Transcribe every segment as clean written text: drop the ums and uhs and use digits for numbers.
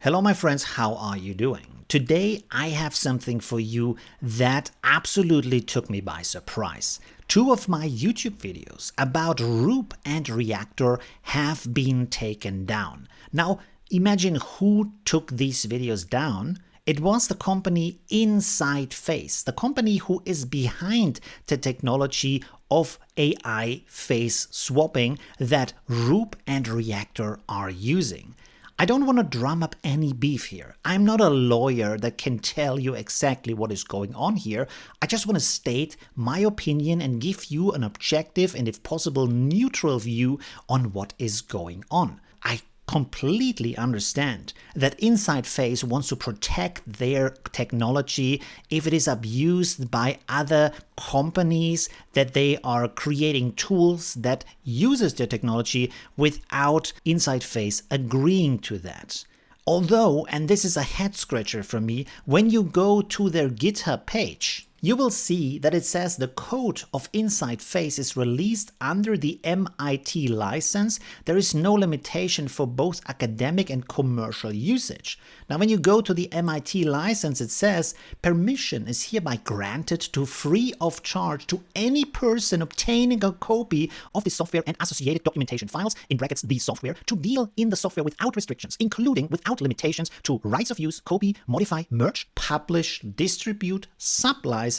Hello my friends, how are you doing? Today I have something for you that absolutely took me by surprise. Two of my YouTube videos about Roop and Reactor have been taken down. Now imagine who took these videos down. It was the company InsightFace, the company who is behind the technology of AI face swapping that Roop and Reactor are using. I don't want to drum up any beef here. I'm not a lawyer that can tell you exactly what is going on here. I just want to state my opinion and give you an objective and, if possible, neutral view on what is going on. I completely understand that InsightFace wants to protect their technology if it is abused by other companies, that they are creating tools that uses their technology without InsightFace agreeing to that. Although, and this is a head scratcher for me, when you go to their GitHub page, you will see that it says the code of InsightFace is released under the MIT license. There is no limitation for both academic and commercial usage. Now, when you go to the MIT license, it says permission is hereby granted to free of charge to any person obtaining a copy of the software and associated documentation files, in brackets the software, to deal in the software without restrictions, including without limitations to rights of use, copy, modify, merge, publish, distribute, sublicense,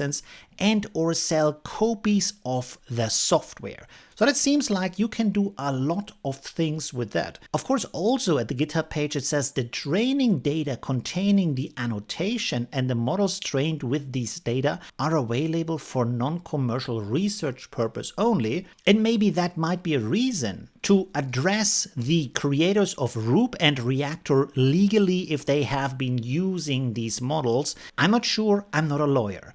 and or sell copies of the software. So that seems like you can do a lot of things with that. Of course, also at the GitHub page, it says the training data containing the annotation and the models trained with these data are available for non-commercial research purpose only. And maybe that might be a reason to address the creators of Roop and Reactor legally if they have been using these models. I'm not sure, I'm not a lawyer.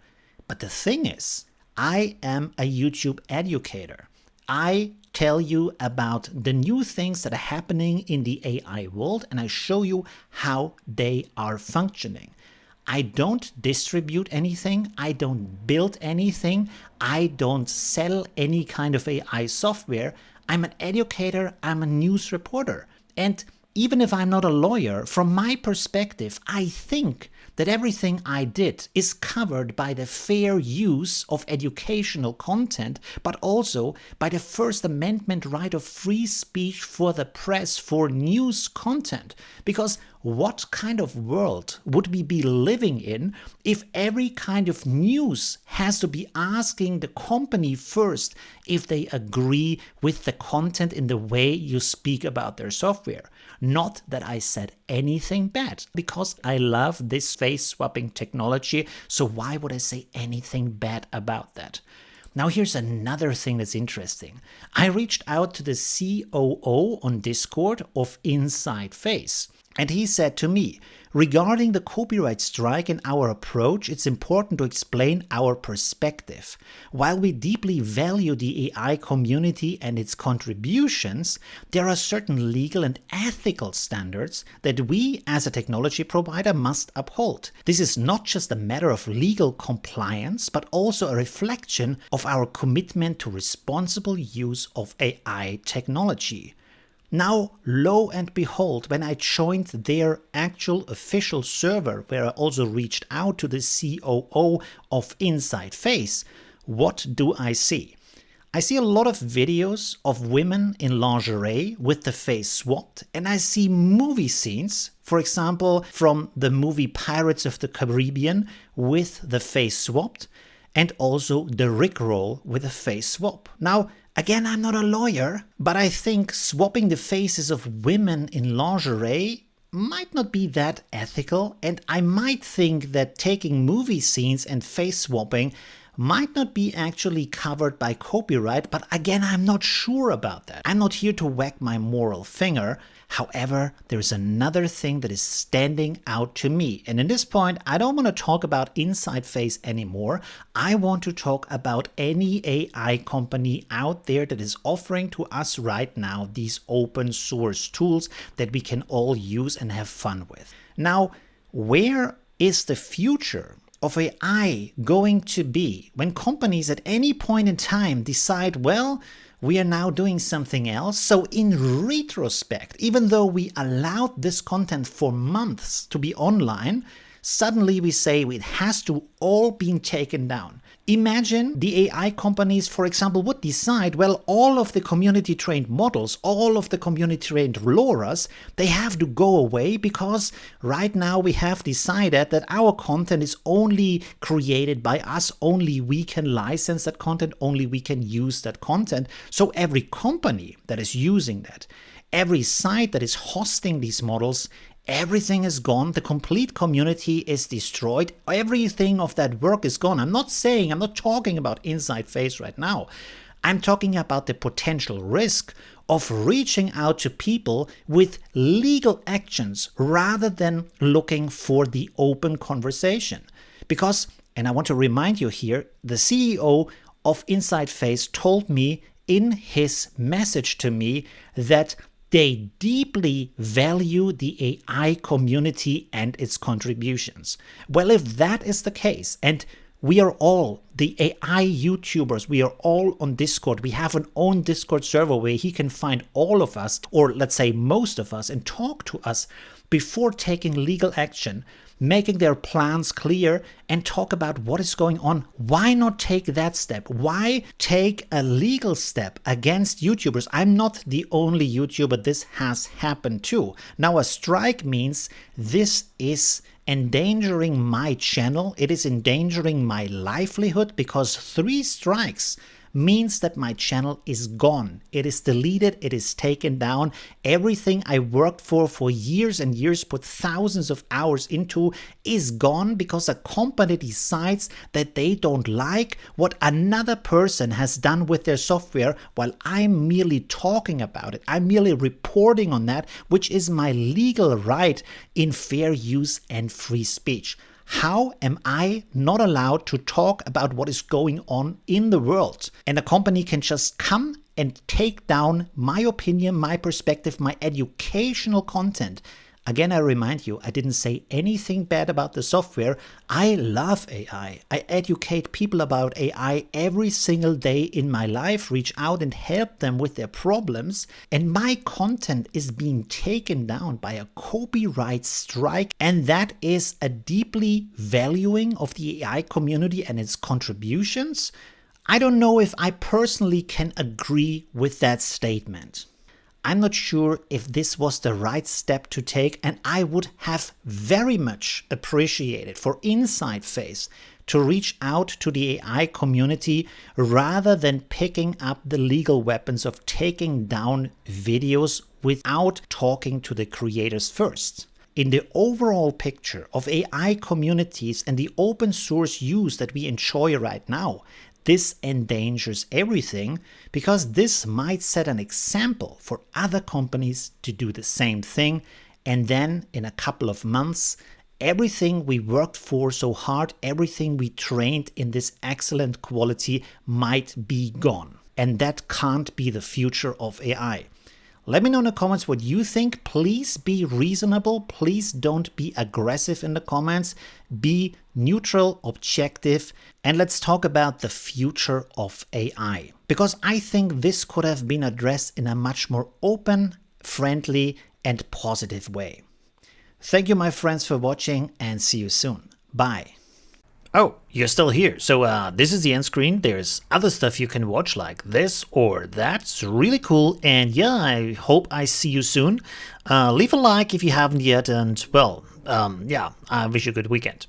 But the thing is, I am a YouTube educator. I tell you about the new things that are happening in the AI world, and I show you how they are functioning. I don't distribute anything. I don't build anything. I don't sell any kind of AI software. I'm an educator. I'm a news reporter. And even if I'm not a lawyer, from my perspective, I think that everything I did is covered by the fair use of educational content, but also by the First Amendment right of free speech for the press for news content. Because what kind of world would we be living in if every kind of news has to be asking the company first if they agree with the content in the way you speak about their software? Not that I said anything bad, because I love this face swapping technology, so why would I say anything bad about that? Now here's another thing that's interesting. I reached out to the COO on Discord of InsightFace, and he said to me, regarding the copyright strike and our approach, it's important to explain our perspective. While we deeply value the AI community and its contributions, there are certain legal and ethical standards that we as a technology provider must uphold. This is not just a matter of legal compliance, but also a reflection of our commitment to responsible use of AI technology. Now, lo and behold, when I joined their actual official server, where I also reached out to the COO of InsightFace, what do I see? I see a lot of videos of women in lingerie with the face swapped, and I see movie scenes, for example, from the movie Pirates of the Caribbean with the face swapped, and also the Rickroll with a face swap. Now, again, I'm not a lawyer, but I think swapping the faces of women in lingerie might not be that ethical, and I might think that taking movie scenes and face swapping might not be actually covered by copyright, but again, I'm not sure about that. I'm not here to wag my moral finger. However, there's another thing that is standing out to me. And at this point, I don't want to talk about InsightFace anymore. I want to talk about any AI company out there that is offering to us right now these open source tools that we can all use and have fun with. Now, where is the future of AI going to be when companies at any point in time decide, well, we are now doing something else. So in retrospect, even though we allowed this content for months to be online, suddenly we say it has to all been taken down. Imagine the AI companies, for example, would decide, well, all of the community-trained models, all of the community-trained LoRa's, they have to go away because right now we have decided that our content is only created by us, only we can license that content, only we can use that content. So every company that is using that, every site that is hosting these models, everything is gone. The complete community is destroyed. Everything of that work is gone. I'm not talking about InsightFace right now. I'm talking about the potential risk of reaching out to people with legal actions rather than looking for the open conversation. Because, and I want to remind you here, the CEO of InsightFace told me in his message to me that they deeply value the AI community and its contributions. Well, if that is the case, and we are all the AI YouTubers, we are all on Discord, we have an own Discord server where he can find all of us, or let's say most of us, and talk to us before taking legal action, making their plans clear and talk about what is going on. Why not take that step? Why take a legal step against YouTubers? I'm not the only YouTuber this has happened to. Now, a strike means this is endangering my channel. It is endangering my livelihood because 3 strikes means that my channel is gone. It is deleted, it is taken down. Everything I worked for years and years, put thousands of hours into, is gone because a company decides that they don't like what another person has done with their software while I'm merely talking about it. I'm merely reporting on that, which is my legal right in fair use and free speech. How am I not allowed to talk about what is going on in the world? And a company can just come and take down my opinion, my perspective, my educational content. Again, I remind you, I didn't say anything bad about the software. I love AI. I educate people about AI every single day in my life, reach out and help them with their problems. And my content is being taken down by a copyright strike. And that is a deeply valuing of the AI community and its contributions. I don't know if I personally can agree with that statement. I'm not sure if this was the right step to take, and I would have very much appreciated for InsightFace to reach out to the AI community rather than picking up the legal weapons of taking down videos without talking to the creators first. In the overall picture of AI communities and the open source use that we enjoy right now, this endangers everything because this might set an example for other companies to do the same thing. And then in a couple of months, everything we worked for so hard, everything we trained in this excellent quality might be gone. And that can't be the future of AI. Let me know in the comments what you think. Please be reasonable. Please don't be aggressive in the comments. Be neutral, objective, and let's talk about the future of AI. Because I think this could have been addressed in a much more open, friendly, and positive way. Thank you, my friends, for watching, and see you soon. Bye. Oh, you're still here. So this is the end screen. There's other stuff you can watch like this or that. It's really cool. And yeah, I hope I see you soon. Leave a like if you haven't yet. And well, yeah, I wish you a good weekend.